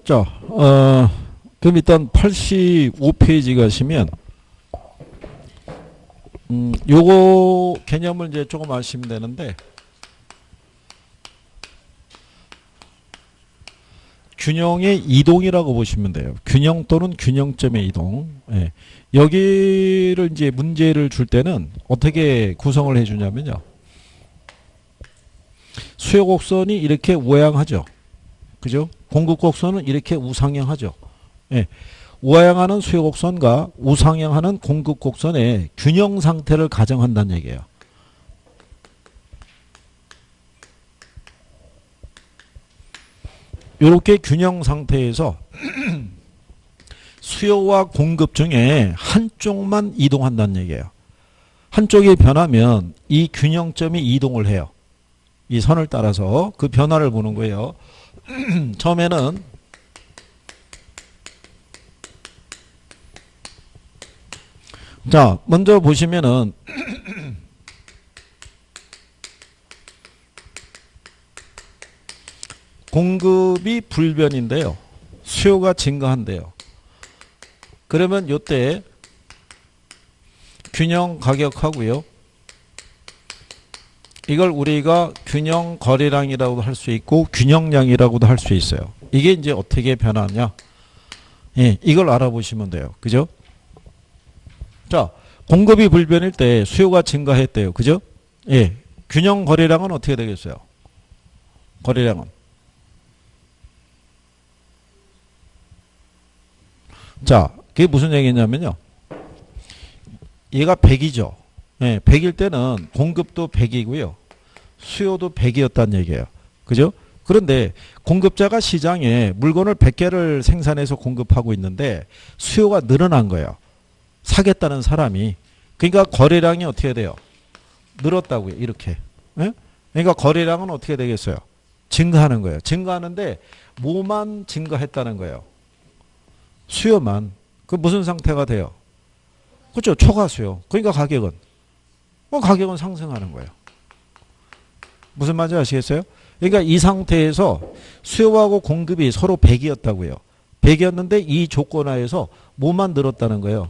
자, 그럼 일단 85페이지 가시면, 요거 개념을 이제 조금 아시면 되는데, 균형의 이동이라고 보시면 돼요. 균형 또는 균형점의 이동. 예. 여기를 이제 문제를 줄 때는 어떻게 구성을 해주냐면요. 수요 곡선이 이렇게 우하향하죠. 그죠? 공급 곡선은 이렇게 우상향하죠. 예. 우하향하는 수요 곡선과 우상향하는 공급 곡선의 균형 상태를 가정한다는 얘기예요. 이렇게 균형 상태에서 수요와 공급 중에 한쪽만 이동한다는 얘기예요. 한쪽이 변하면 이 균형점이 이동을 해요. 이 선을 따라서 그 변화를 보는 거예요. 처음에는 자, 먼저 보시면은 공급이 불변인데요. 수요가 증가한대요. 그러면 이때 균형 가격하고요. 이걸 우리가 균형 거래량이라고도 할 수 있고 균형량이라고도 할 수 있어요. 이게 이제 어떻게 변하냐? 예, 이걸 알아보시면 돼요. 그죠? 자, 공급이 불변일 때 수요가 증가했대요. 그죠? 예. 균형 거래량은 어떻게 되겠어요? 거래량은. 자, 그게 무슨 얘기냐면요. 얘가 100이죠. 예, 100일 때는 공급도 100이고요. 수요도 100이었다는 얘기예요. 그죠? 그런데 공급자가 시장에 물건을 100개를 생산해서 공급하고 있는데 수요가 늘어난 거예요. 사겠다는 사람이. 그러니까 거래량이 어떻게 돼요? 늘었다고요. 이렇게. 예? 그러니까 거래량은 어떻게 되겠어요? 증가하는 거예요. 증가하는데 뭐만 증가했다는 거예요? 수요만. 그 무슨 상태가 돼요? 그렇죠. 초과 수요. 그러니까 가격은 가격은 상승하는 거예요. 무슨 말인지 아시겠어요? 그러니까 이 상태에서 수요하고 공급이 서로 100이었다고요. 100이었는데 이 조건 하에서 뭐만 늘었다는 거예요?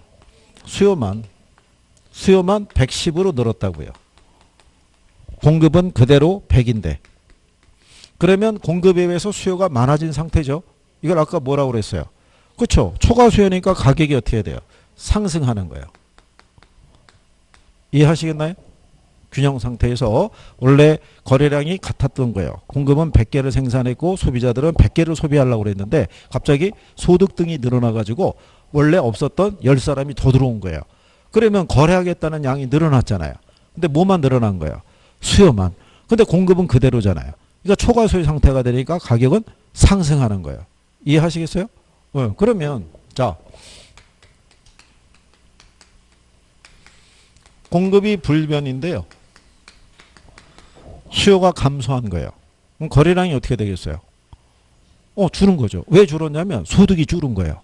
수요만 110으로 늘었다고요. 공급은 그대로 100인데. 그러면 공급에 비해서 수요가 많아진 상태죠. 이걸 아까 뭐라고 그랬어요? 그렇죠. 초과 수요니까 가격이 어떻게 돼요? 상승하는 거예요. 이해하시겠나요? 균형 상태에서 원래 거래량이 같았던 거예요. 공급은 100개를 생산했고 소비자들은 100개를 소비하려고 그랬는데 갑자기 소득 등이 늘어나가지고 원래 없었던 10사람이 더 들어온 거예요. 그러면 거래하겠다는 양이 늘어났잖아요. 근데 뭐만 늘어난 거예요? 수요만. 근데 공급은 그대로잖아요. 그러니까 초과 수요 상태가 되니까 가격은 상승하는 거예요. 이해하시겠어요? 그러면 자, 공급이 불변인데요. 수요가 감소한 거예요. 그럼 거래량이 어떻게 되겠어요? 줄은 거죠. 왜 줄었냐면 소득이 줄은 거예요.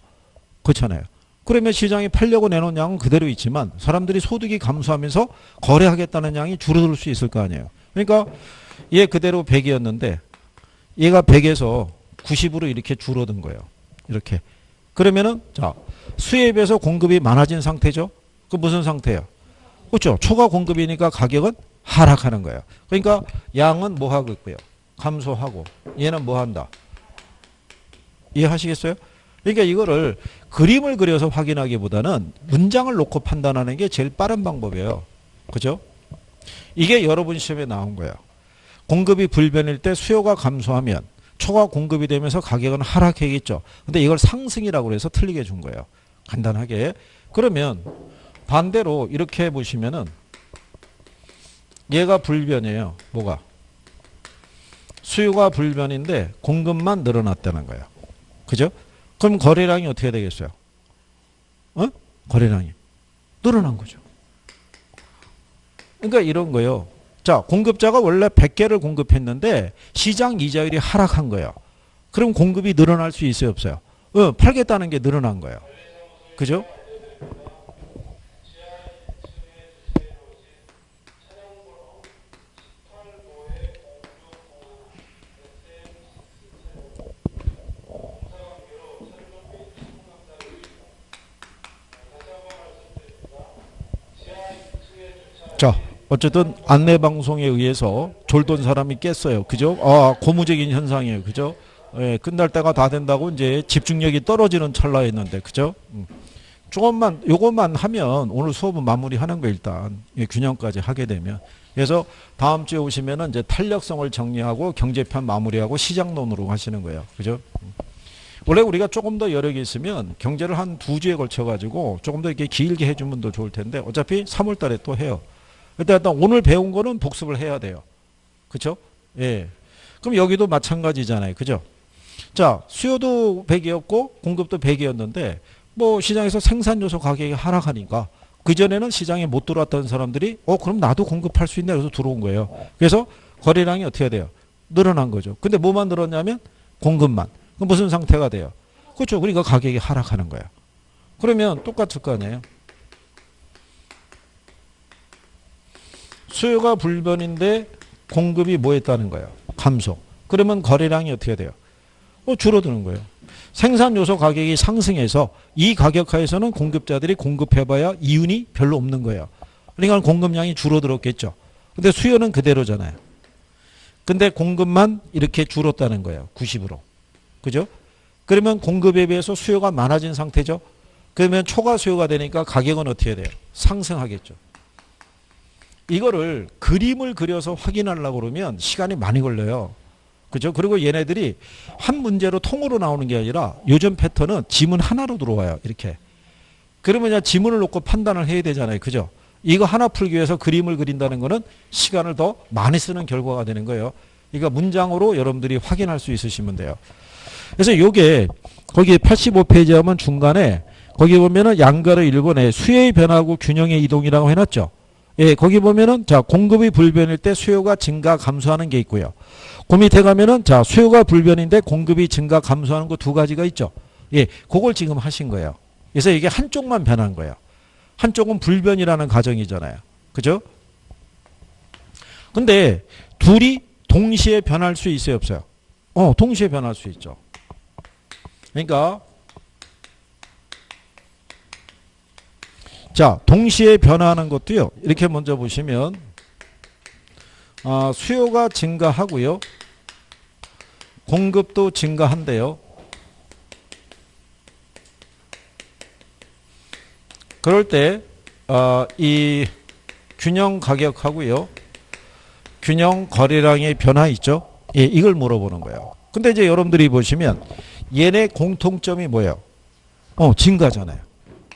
그렇잖아요. 그러면 시장이 팔려고 내놓은 양은 그대로 있지만 사람들이 소득이 감소하면서 거래하겠다는 양이 줄어들 수 있을 거 아니에요. 그러니까 얘 그대로 100이었는데 얘가 100에서 90으로 이렇게 줄어든 거예요. 이렇게. 그러면은 자, 수요에 비해서 공급이 많아진 상태죠. 그 무슨 상태예요? 그렇죠. 초과 공급이니까 가격은 하락하는 거예요. 그러니까 양은 뭐 하고 있고요? 감소하고. 얘는 뭐 한다? 이해하시겠어요? 그러니까 이거를 그림을 그려서 확인하기보다는 문장을 놓고 판단하는 게 제일 빠른 방법이에요. 그죠? 이게 여러분 시험에 나온 거예요. 공급이 불변일 때 수요가 감소하면 초과 공급이 되면서 가격은 하락해야겠죠. 근데 이걸 상승이라고 해서 틀리게 준 거예요. 간단하게. 그러면 반대로 이렇게 보시면은 얘가 불변이에요. 뭐가? 수요가 불변인데 공급만 늘어났다는 거예요. 그죠? 그럼 거래량이 어떻게 되겠어요? 거래량이 늘어난 거죠. 그러니까 이런 거예요. 자, 공급자가 원래 100개를 공급했는데 시장 이자율이 하락한 거예요. 그럼 공급이 늘어날 수 있어요, 없어요? 팔겠다는 게 늘어난 거예요. 그죠? 어쨌든 안내방송에 의해서 졸던 사람이 깼어요. 그죠? 아, 고무적인 현상이에요. 그죠? 예, 끝날 때가 다 된다고 이제 집중력이 떨어지는 찰나였는데, 그죠? 조금만, 요것만 하면 오늘 수업은 마무리하는 거 일단. 예, 균형까지 하게 되면. 그래서 다음 주에 오시면은 이제 탄력성을 정리하고 경제편 마무리하고 시장론으로 하시는 거예요. 그죠? 원래 우리가 조금 더 여력이 있으면 경제를 한 2주에 걸쳐가지고 조금 더 이렇게 길게 해주면 더 좋을 텐데 어차피 3월 달에 또 해요. 일단 오늘 배운 거는 복습을 해야 돼요. 그쵸? 예. 그럼 여기도 마찬가지잖아요. 그죠? 자, 수요도 100이었고 공급도 100이었는데 뭐 시장에서 생산 요소 가격이 하락하니까 그전에는 시장에 못 들어왔던 사람들이 그럼 나도 공급할 수 있네. 그래서 들어온 거예요. 그래서 거래량이 어떻게 돼요? 늘어난 거죠. 근데 뭐만 늘었냐면 공급만. 그럼 무슨 상태가 돼요? 그렇죠. 그러니까 가격이 하락하는 거예요. 그러면 똑같을 거 아니에요. 수요가 불변인데 공급이 뭐 했다는 거예요? 감소. 그러면 거래량이 어떻게 돼요? 줄어드는 거예요. 생산 요소 가격이 상승해서 이 가격하에서는 공급자들이 공급해봐야 이윤이 별로 없는 거예요. 그러니까 공급량이 줄어들었겠죠. 근데 수요는 그대로잖아요. 근데 공급만 이렇게 줄었다는 거예요. 90으로. 그죠? 그러면 공급에 비해서 수요가 많아진 상태죠. 그러면 초과 수요가 되니까 가격은 어떻게 돼요? 상승하겠죠. 이거를 그림을 그려서 확인하려고 그러면 시간이 많이 걸려요. 그죠? 그리고 얘네들이 한 문제로 통으로 나오는 게 아니라 요즘 패턴은 지문 하나로 들어와요. 이렇게. 그러면 그냥 지문을 놓고 판단을 해야 되잖아요. 그죠? 이거 하나 풀기 위해서 그림을 그린다는 거는 시간을 더 많이 쓰는 결과가 되는 거예요. 그러니까 문장으로 여러분들이 확인할 수 있으시면 돼요. 그래서 요게 거기 85페이지 하면 중간에 거기 보면은 양가를 읽어내 수요의 변화하고 균형의 이동이라고 해놨죠. 예, 거기 보면은 자 공급이 불변일 때 수요가 증가 감소하는 게 있고요. 그 밑에 가면은 자 수요가 불변인데 공급이 증가 감소하는 거 두 가지가 있죠. 예, 그걸 지금 하신 거예요. 그래서 이게 한쪽만 변한 거예요. 한쪽은 불변이라는 가정이잖아요. 그죠? 근데 둘이 동시에 변할 수 있어요, 없어요? 동시에 변할 수 있죠. 그러니까 자, 동시에 변화하는 것도요. 이렇게 먼저 보시면 수요가 증가하고요. 공급도 증가한대요. 그럴 때 이 균형 가격하고요. 균형 거래량의 변화 있죠? 예, 이걸 물어보는 거예요. 근데 이제 여러분들이 보시면 얘네 공통점이 뭐예요? 증가잖아요.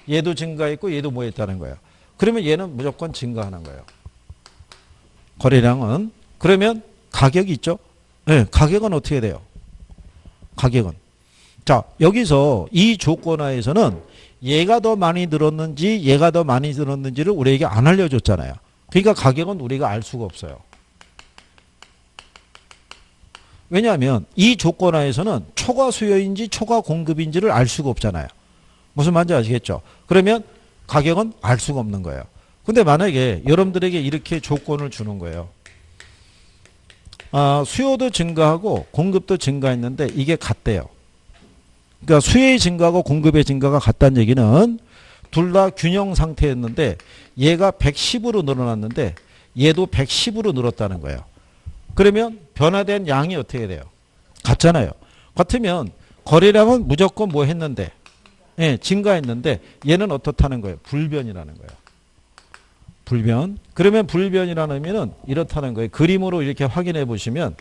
얘도 증가했고 얘도 뭐 했다는 거예요. 그러면 얘는 무조건 증가하는 거예요. 거래량은. 그러면 가격이 있죠? 네, 가격은 어떻게 돼요? 가격은. 자, 여기서 이 조건하에서는 얘가 더 많이 늘었는지 얘가 더 많이 늘었는지를 우리에게 안 알려줬잖아요. 그러니까 가격은 우리가 알 수가 없어요. 왜냐하면 이 조건하에서는 초과 수요인지 초과 공급인지를 알 수가 없잖아요. 무슨 말인지 아시겠죠? 그러면 가격은 알 수가 없는 거예요. 근데 만약에 여러분들에게 이렇게 조건을 주는 거예요. 수요도 증가하고 공급도 증가했는데 이게 같대요. 그러니까 수요의 증가하고 공급의 증가가 같다는 얘기는 둘 다 균형 상태였는데 얘가 110으로 늘어났는데 얘도 110으로 늘었다는 거예요. 그러면 변화된 양이 어떻게 돼요? 같잖아요. 같으면 거래량은 무조건 뭐 했는데 예, 증가했는데 얘는 어떻다는 거예요? 불변이라는 거예요. 불변. 그러면 불변이라는 의미는 이렇다는 거예요. 그림으로 이렇게 확인해 보시면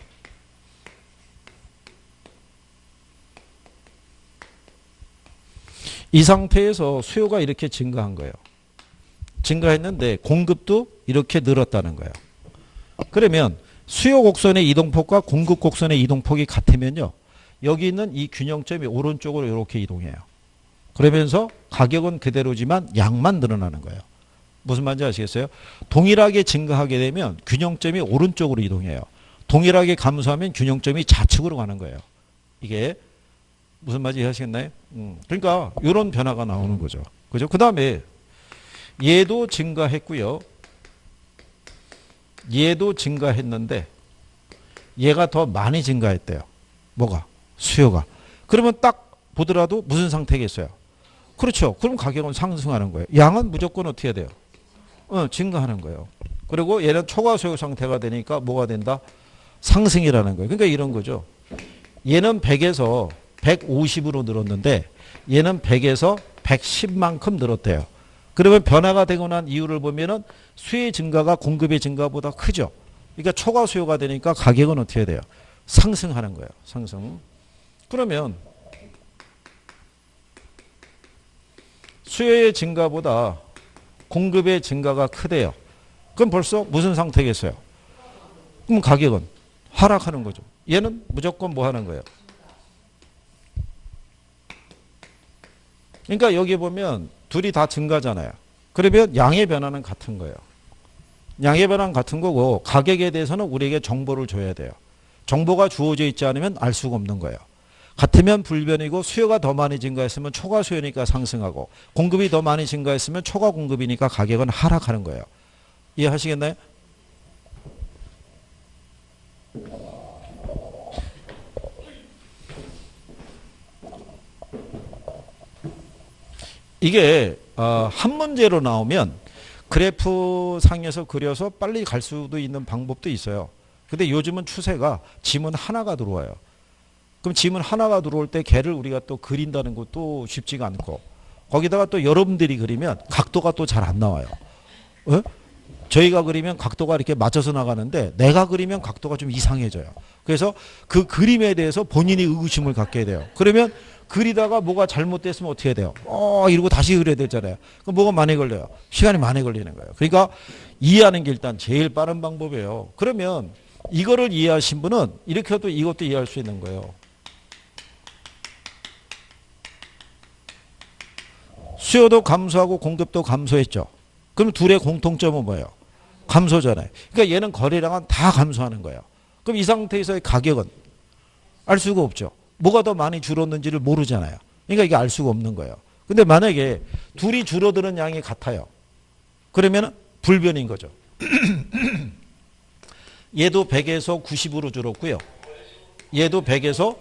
이 상태에서 수요가 이렇게 증가한 거예요. 증가했는데 공급도 이렇게 늘었다는 거예요. 그러면 수요 곡선의 이동폭과 공급 곡선의 이동폭이 같으면요. 여기 있는 이 균형점이 오른쪽으로 이렇게 이동해요. 그러면서 가격은 그대로지만 양만 늘어나는 거예요. 무슨 말인지 아시겠어요? 동일하게 증가하게 되면 균형점이 오른쪽으로 이동해요. 동일하게 감소하면 균형점이 좌측으로 가는 거예요. 이게 무슨 말인지 이해하시겠나요? 그러니까 이런 변화가 나오는 거죠. 그죠? 그 다음에 얘도 증가했고요. 얘도 증가했는데 얘가 더 많이 증가했대요. 뭐가? 수요가. 그러면 딱 보더라도 무슨 상태겠어요? 그렇죠. 그럼 가격은 상승하는 거예요. 양은 무조건 어떻게 돼요? 증가하는 거예요. 그리고 얘는 초과 수요 상태가 되니까 뭐가 된다? 상승이라는 거예요. 그러니까 이런 거죠. 얘는 100에서 150으로 늘었는데 얘는 100에서 110만큼 늘었대요. 그러면 변화가 되고 난 이유를 보면은 수요의 증가가 공급의 증가보다 크죠. 그러니까 초과 수요가 되니까 가격은 어떻게 돼요? 상승하는 거예요. 상승. 그러면 수요의 증가보다 공급의 증가가 크대요. 그럼 벌써 무슨 상태겠어요? 그럼 가격은 하락하는 거죠. 얘는 무조건 뭐 하는 거예요? 그러니까 여기 보면 둘이 다 증가잖아요. 그러면 양의 변화는 같은 거예요. 양의 변화는 같은 거고 가격에 대해서는 우리에게 정보를 줘야 돼요. 정보가 주어져 있지 않으면 알 수가 없는 거예요. 같으면 불변이고 수요가 더 많이 증가했으면 초과 수요니까 상승하고 공급이 더 많이 증가했으면 초과 공급이니까 가격은 하락하는 거예요. 이해하시겠나요? 이게 한 문제로 나오면 그래프 상에서 그려서 빨리 갈 수도 있는 방법도 있어요. 근데 요즘은 추세가 지문 하나가 들어와요. 그럼 지문 하나가 들어올 때 걔를 우리가 또 그린다는 것도 쉽지가 않고 거기다가 또 여러분들이 그리면 각도가 또 잘 안 나와요. 어? 저희가 그리면 각도가 이렇게 맞춰서 나가는데 내가 그리면 각도가 좀 이상해져요. 그래서 그 그림에 대해서 본인이 의구심을 갖게 돼요. 그러면 그리다가 뭐가 잘못됐으면 어떻게 돼요? 이러고 다시 그려야 되잖아요. 그럼 뭐가 많이 걸려요? 시간이 많이 걸리는 거예요. 그러니까 이해하는 게 일단 제일 빠른 방법이에요. 그러면 이거를 이해하신 분은 이렇게 해도 이것도 이해할 수 있는 거예요. 수요도 감소하고 공급도 감소했죠. 그럼 둘의 공통점은 뭐예요? 감소잖아요. 그러니까 얘는 거래량은 다 감소하는 거예요. 그럼 이 상태에서의 가격은 알 수가 없죠. 뭐가 더 많이 줄었는지를 모르잖아요. 그러니까 이게 알 수가 없는 거예요. 근데 만약에 둘이 줄어드는 양이 같아요. 그러면 불변인 거죠. 얘도 100에서 90으로 줄었고요. 얘도 100에서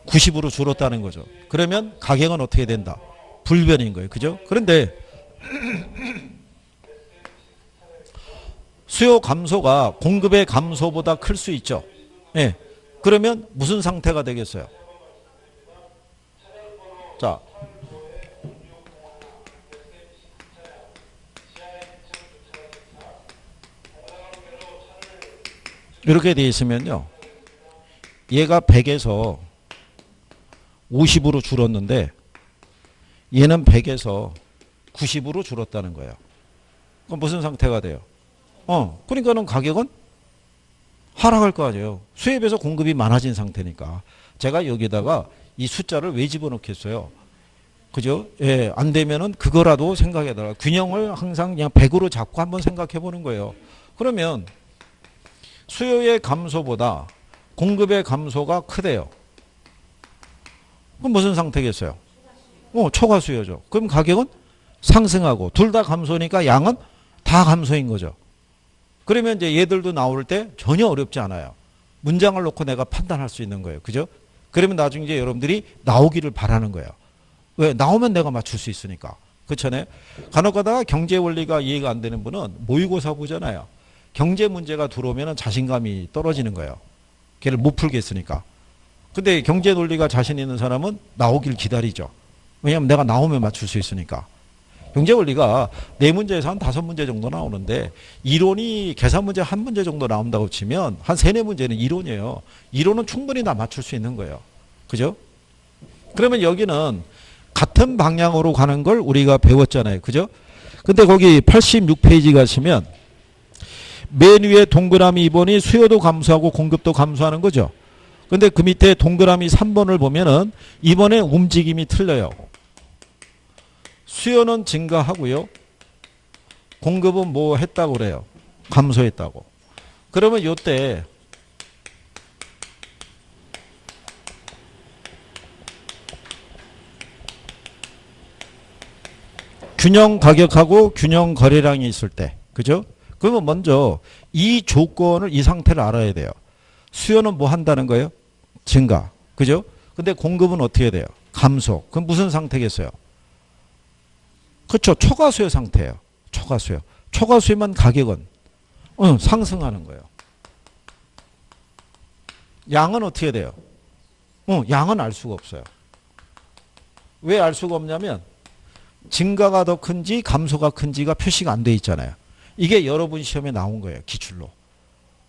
90으로 줄었다는 거죠. 그러면 가격은 어떻게 된다? 불변인 거예요. 그죠? 그런데 수요 감소가 공급의 감소보다 클 수 있죠. 예. 그러면 무슨 상태가 되겠어요? 자. 이렇게 돼 있으면요. 얘가 100에서 50으로 줄었는데 얘는 100에서 90으로 줄었다는 거예요. 그럼 무슨 상태가 돼요? 그러니까는 가격은 하락할 거 아니에요. 수요에 비해서 공급이 많아진 상태니까. 제가 여기다가 이 숫자를 왜 집어넣겠어요? 그죠? 예, 안 되면은 그거라도 생각해달라. 균형을 항상 그냥 100으로 잡고 한번 생각해 보는 거예요. 그러면 수요의 감소보다 공급의 감소가 크대요. 그럼 무슨 상태겠어요? 초과 수요죠. 그럼 가격은 상승하고 둘 다 감소니까 양은 다 감소인 거죠. 그러면 이제 얘들도 나올 때 전혀 어렵지 않아요. 문장을 놓고 내가 판단할 수 있는 거예요. 그죠? 그러면 나중에 이제 여러분들이 나오기를 바라는 거예요. 왜? 나오면 내가 맞출 수 있으니까. 그렇잖아요. 간혹 가다가 경제 원리가 이해가 안 되는 분은 모의고사 보잖아요. 경제 문제가 들어오면 자신감이 떨어지는 거예요. 걔를 못 풀겠으니까. 근데 경제 논리가 자신 있는 사람은 나오길 기다리죠. 왜냐하면 내가 나오면 맞출 수 있으니까. 경제 원리가 4문제에서 한 5문제 정도 나오는데 이론이 계산 문제 1문제 정도 나온다고 치면 한 3, 4문제는 이론이에요. 이론은 충분히 다 맞출 수 있는 거예요. 그죠? 그러면 여기는 같은 방향으로 가는 걸 우리가 배웠잖아요. 그죠? 근데 거기 86페이지 가시면 맨 위에 동그라미 2번이 수요도 감소하고 공급도 감소하는 거죠. 근데 그 밑에 동그라미 3번을 보면은 이번에 움직임이 틀려요. 수요는 증가하고요. 공급은 뭐 했다고 그래요? 감소했다고. 그러면 이때 균형 가격하고 균형 거래량이 있을 때, 그죠? 그러면 먼저 이 조건을, 이 상태를 알아야 돼요. 수요는 뭐 한다는 거예요? 증가. 그죠? 근데 공급은 어떻게 돼요? 감소. 그럼 무슨 상태겠어요? 그렇죠. 초과수요 상태예요. 초과수요. 초과수요면 가격은 상승하는 거예요. 양은 어떻게 돼요? 양은 알 수가 없어요. 왜 알 수가 없냐면 증가가 더 큰지 감소가 큰지가 표시가 안 돼 있잖아요. 이게 여러분 시험에 나온 거예요. 기출로.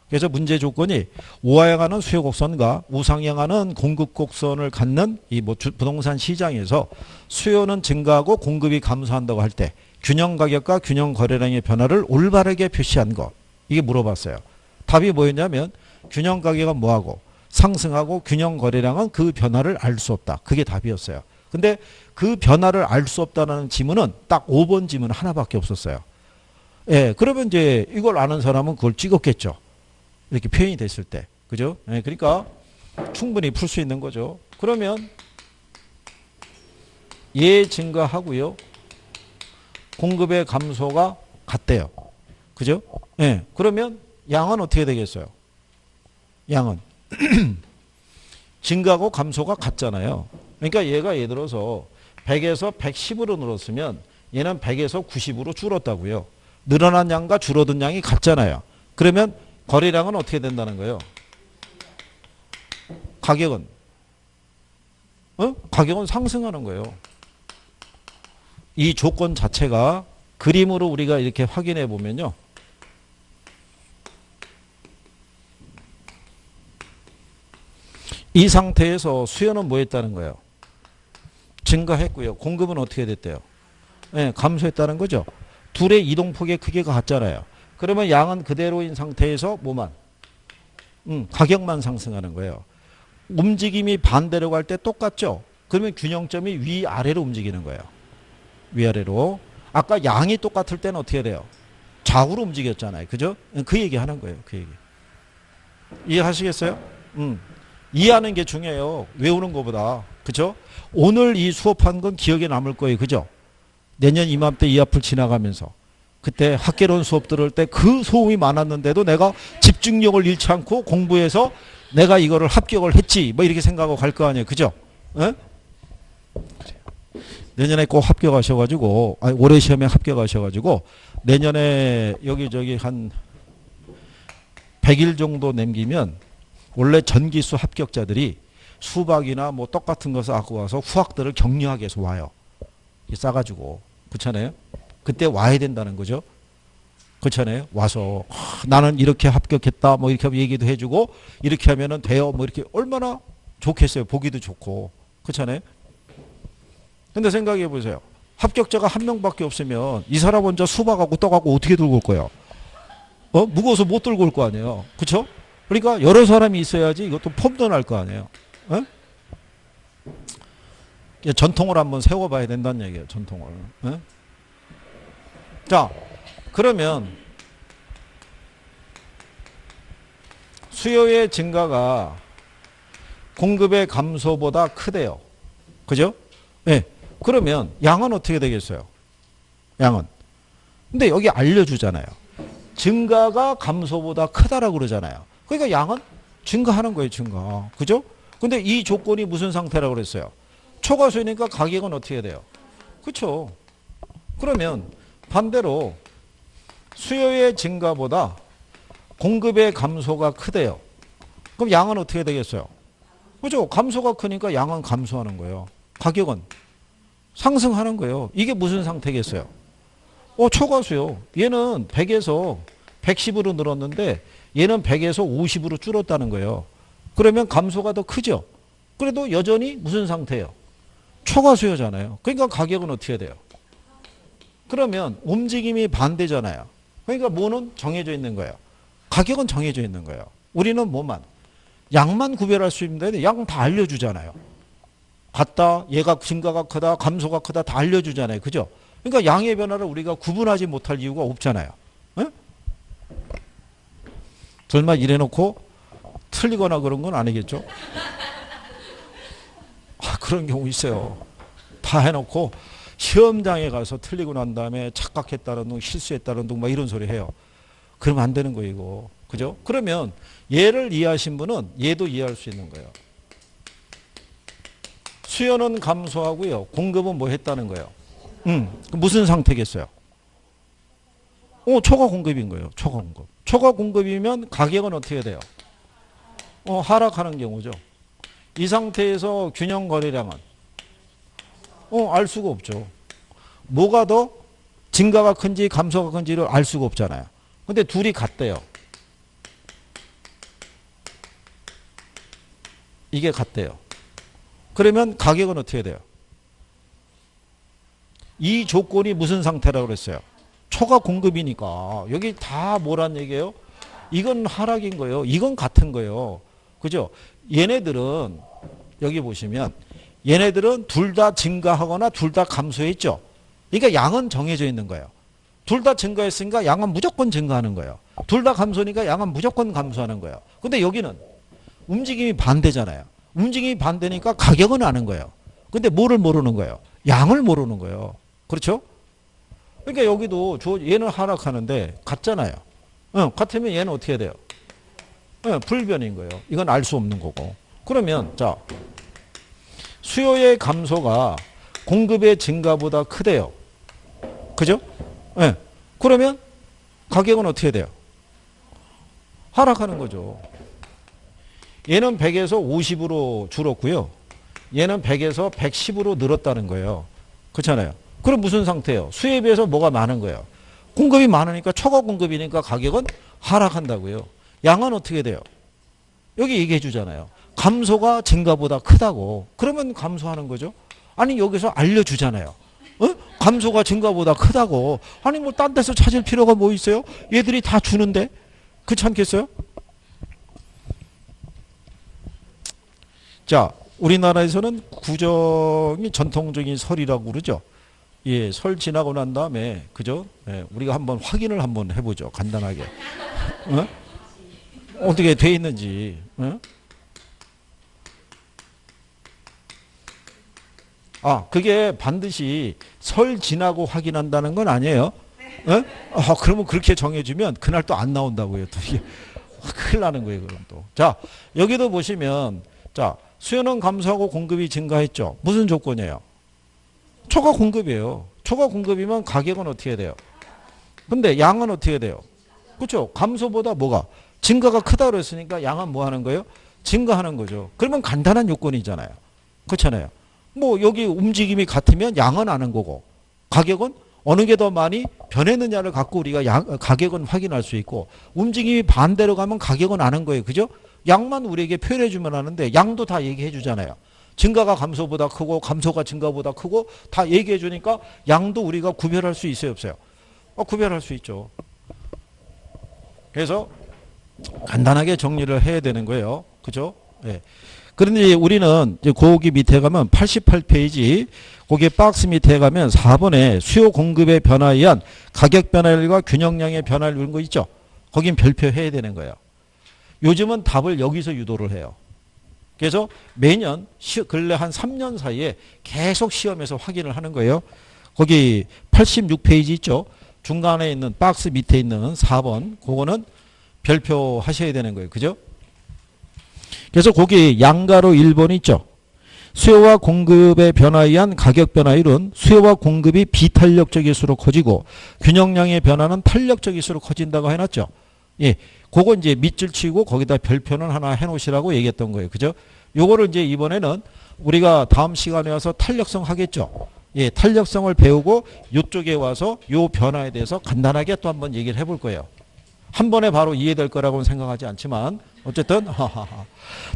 그래서 문제 조건이 우하향하는 수요 곡선과 우상향하는 공급 곡선을 갖는 이 부동산 시장에서 수요는 증가하고 공급이 감소한다고 할 때 균형 가격과 균형 거래량의 변화를 올바르게 표시한 것. 이게 물어봤어요. 답이 뭐였냐면 균형 가격은 뭐하고 상승하고 균형 거래량은 그 변화를 알 수 없다. 그게 답이었어요. 근데 그 변화를 알 수 없다는 지문은 딱 5번 지문 하나밖에 없었어요. 예, 그러면 이제 이걸 아는 사람은 그걸 찍었겠죠. 이렇게 표현이 됐을 때. 그죠? 예, 그러니까 충분히 풀 수 있는 거죠. 그러면 얘 증가하고요. 공급의 감소가 같대요. 그죠? 예, 그러면 양은 어떻게 되겠어요? 양은 증가하고 감소가 같잖아요. 그러니까 얘가 예를 들어서 100에서 110으로 늘었으면 얘는 100에서 90으로 줄었다고요. 늘어난 양과 줄어든 양이 같잖아요. 그러면 거래량은 어떻게 된다는 거예요? 가격은? 가격은 상승하는 거예요. 이 조건 자체가 그림으로 우리가 이렇게 확인해 보면요. 이 상태에서 수요는 뭐 했다는 거예요? 증가했고요. 공급은 어떻게 됐대요? 네, 감소했다는 거죠. 둘의 이동폭의 크기가 같잖아요. 그러면 양은 그대로인 상태에서 뭐만? 가격만 상승하는 거예요. 움직임이 반대로 갈 때 똑같죠? 그러면 균형점이 위아래로 움직이는 거예요. 위아래로. 아까 양이 똑같을 때는 어떻게 돼요? 좌우로 움직였잖아요. 그죠? 그 얘기 하는 거예요. 그 얘기. 이해하시겠어요? 이해하는 게 중요해요. 외우는 것보다. 그죠? 오늘 이 수업한 건 기억에 남을 거예요. 그죠? 내년 이맘때 이 앞을 지나가면서 그때 학개론 수업 들을 때 그 소음이 많았는데도 내가 집중력을 잃지 않고 공부해서 내가 이거를 합격을 했지 뭐 이렇게 생각하고 갈 거 아니에요. 그죠? 에? 내년에 꼭 합격하셔가지고 올해 시험에 합격하셔가지고 내년에 여기저기 한 100일 정도 남기면 원래 전기수 합격자들이 수박이나 뭐 떡 같은 것을 갖고 와서 후학들을 격려하게 해서 와요. 싸가지고. 그렇잖아요? 그때 와야 된다는 거죠. 그렇잖아요? 와서 나는 이렇게 합격했다 뭐 이렇게 얘기도 해주고 이렇게 하면은 돼요 뭐 이렇게 얼마나 좋겠어요. 보기도 좋고. 그렇잖아요? 근데 생각해 보세요. 합격자가 한 명밖에 없으면 이 사람 혼자 수박하고 떡하고 어떻게 들고 올 거예요? 무거워서 못 들고 올 거 아니에요. 그렇죠? 그러니까 여러 사람이 있어야지 이것도 폼도 날 거 아니에요. 전통을 한번 세워봐야 된다는 얘기예요. 전통을. 자, 그러면 수요의 증가가 공급의 감소보다 크대요. 그죠? 네. 그러면 양은 어떻게 되겠어요? 양은. 근데 여기 알려주잖아요. 증가가 감소보다 크다라고 그러잖아요. 그러니까 양은 증가하는 거예요. 증가. 그죠? 근데 이 조건이 무슨 상태라고 그랬어요? 초과수요니까 가격은 어떻게 돼요? 그렇죠. 그러면 반대로 수요의 증가보다 공급의 감소가 크대요. 그럼 양은 어떻게 되겠어요? 그렇죠. 감소가 크니까 양은 감소하는 거예요. 가격은 상승하는 거예요. 이게 무슨 상태겠어요? 초과수요. 얘는 100에서 110으로 늘었는데 얘는 100에서 50으로 줄었다는 거예요. 그러면 감소가 더 크죠. 그래도 여전히 무슨 상태예요? 초과수요잖아요. 그러니까 가격은 어떻게 돼요? 그러면 움직임이 반대잖아요. 그러니까 뭐는 정해져 있는 거예요. 가격은 정해져 있는 거예요. 우리는 뭐만? 양만 구별할 수 있는데 양은 다 알려주잖아요. 같다, 얘가 증가가 크다, 감소가 크다 다 알려주잖아요. 그죠? 그러니까 양의 변화를 우리가 구분하지 못할 이유가 없잖아요. 에? 설마 이래놓고 틀리거나 그런 건 아니겠죠? 그런 경우 있어요. 다 해놓고 시험장에 가서 틀리고 난 다음에 착각했다는 둥, 실수했다는 둥, 막 이런 소리 해요. 그러면 안 되는 거예요, 이거. 그죠? 그러면 얘를 이해하신 분은 얘도 이해할 수 있는 거예요. 수요는 감소하고요. 공급은 뭐 했다는 거예요? 무슨 상태겠어요? 초과 공급인 거예요. 초과 공급. 초과 공급이면 가격은 어떻게 돼요? 하락하는 경우죠. 이 상태에서 균형 거래량은 알 수가 없죠. 뭐가 더 증가가 큰지 감소가 큰지를 알 수가 없잖아요. 근데 둘이 같대요. 이게 같대요. 그러면 가격은 어떻게 돼요? 이 조건이 무슨 상태라고 그랬어요? 초과 공급이니까. 여기 다 뭐란 얘기예요? 이건 하락인 거예요. 이건 같은 거예요. 그죠? 얘네들은 여기 보시면 얘네들은 둘 다 증가하거나 둘 다 감소했죠. 그러니까 양은 정해져 있는 거예요. 둘 다 증가했으니까 양은 무조건 증가하는 거예요. 둘 다 감소니까 양은 무조건 감소하는 거예요. 근데 여기는 움직임이 반대잖아요. 움직임이 반대니까 가격은 아는 거예요. 근데 뭐를 모르는 거예요? 양을 모르는 거예요. 그렇죠? 그러니까 여기도 얘는 하락하는데 같잖아요. 같으면 얘는 어떻게 돼요? 불변인 거예요. 이건 알 수 없는 거고. 그러면 자 수요의 감소가 공급의 증가보다 크대요. 그죠? 그러면 가격은 어떻게 돼요? 하락하는 거죠. 얘는 100에서 50으로 줄었고요. 얘는 100에서 110으로 늘었다는 거예요. 그렇잖아요. 그럼 무슨 상태예요? 수요에 비해서 뭐가 많은 거예요? 공급이 많으니까 초과 공급이니까 가격은 하락한다고요. 양은 어떻게 돼요? 여기 얘기해 주잖아요. 감소가 증가보다 크다고. 그러면 감소하는 거죠. 아니 여기서 알려주잖아요. 감소가 증가보다 크다고. 아니 뭐 딴 데서 찾을 필요가 뭐 있어요? 얘들이 다 주는데. 그렇지 않겠어요? 자, 우리나라에서는 구정이 전통적인 설이라고 그러죠. 예, 설 지나고 난 다음에 그죠? 예, 우리가 한번 확인을 한번 해보죠. 간단하게. 어떻게 돼 있는지. 그게 반드시 설 지나고 확인한다는 건 아니에요. 그러면 그렇게 정해주면 그날 또 안 나온다고요. 또 이게 큰일 나는 거예요. 그럼 또. 자, 여기도 보시면 자, 수요는 감소하고 공급이 증가했죠. 무슨 조건이에요? 초과 공급이에요. 초과 공급이면 가격은 어떻게 돼요? 근데 양은 어떻게 돼요? 그렇죠. 감소보다 뭐가? 증가가 크다 그랬으니까 양은 뭐 하는 거예요? 증가하는 거죠. 그러면 간단한 요건이잖아요. 그렇잖아요. 뭐 여기 움직임이 같으면 양은 아는 거고 가격은 어느 게 더 많이 변했느냐를 갖고 우리가 가격은 확인할 수 있고 움직임이 반대로 가면 가격은 아는 거예요. 그죠? 양만 우리에게 표현해 주면 아는데 양도 다 얘기해 주잖아요. 증가가 감소보다 크고 감소가 증가보다 크고 다 얘기해 주니까 양도 우리가 구별할 수 있어요, 없어요? 구별할 수 있죠. 그래서 간단하게 정리를 해야 되는 거예요. 그죠? 예. 그런데 우리는 이제 거기 밑에 가면 88페이지 거기 박스 밑에 가면 4번에 수요 공급의 변화에 의한 가격 변화율과 균형량의 변화를 이런 거 있죠. 거긴 별표해야 되는 거예요. 요즘은 답을 여기서 유도를 해요. 그래서 매년 근래 한 3년 사이에 계속 시험에서 확인을 하는 거예요. 거기 86페이지 있죠. 중간에 있는 박스 밑에 있는 4번 그거는 별표 하셔야 되는 거예요. 그죠? 그래서 거기 양가로 1번 있죠. 수요와 공급의 변화에 의한 가격 변화율은 수요와 공급이 비탄력적일수록 커지고 균형량의 변화는 탄력적일수록 커진다고 해놨죠. 예, 그거 이제 밑줄 치고 거기다 별표는 하나 해놓으시라고 얘기했던 거예요. 그죠? 요거를 이제 이번에는 우리가 다음 시간에 와서 탄력성 하겠죠. 예, 탄력성을 배우고 요쪽에 와서 요 변화에 대해서 간단하게 또 한번 얘기를 해볼 거예요. 한 번에 바로 이해될 거라고는 생각하지 않지만 어쨌든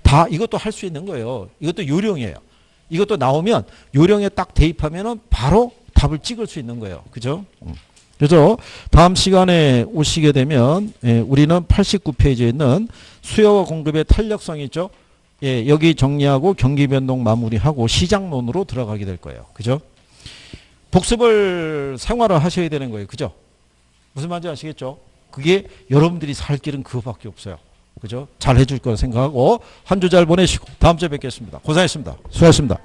다 이것도 할 수 있는 거예요. 이것도 요령이에요. 이것도 나오면 요령에 딱 대입하면은 바로 답을 찍을 수 있는 거예요. 그죠? 그래서 다음 시간에 오시게 되면 우리는 89페이지에 있는 수요와 공급의 탄력성 있죠? 예, 여기 정리하고 경기 변동 마무리하고 시장론으로 들어가게 될 거예요. 그죠? 복습을 생활을 하셔야 되는 거예요. 그죠? 무슨 말인지 아시겠죠? 그게 여러분들이 살 길은 그거밖에 없어요. 그죠? 잘 해줄 거라 생각하고 한 주 잘 보내시고 다음 주에 뵙겠습니다. 고생했습니다. 수고하셨습니다.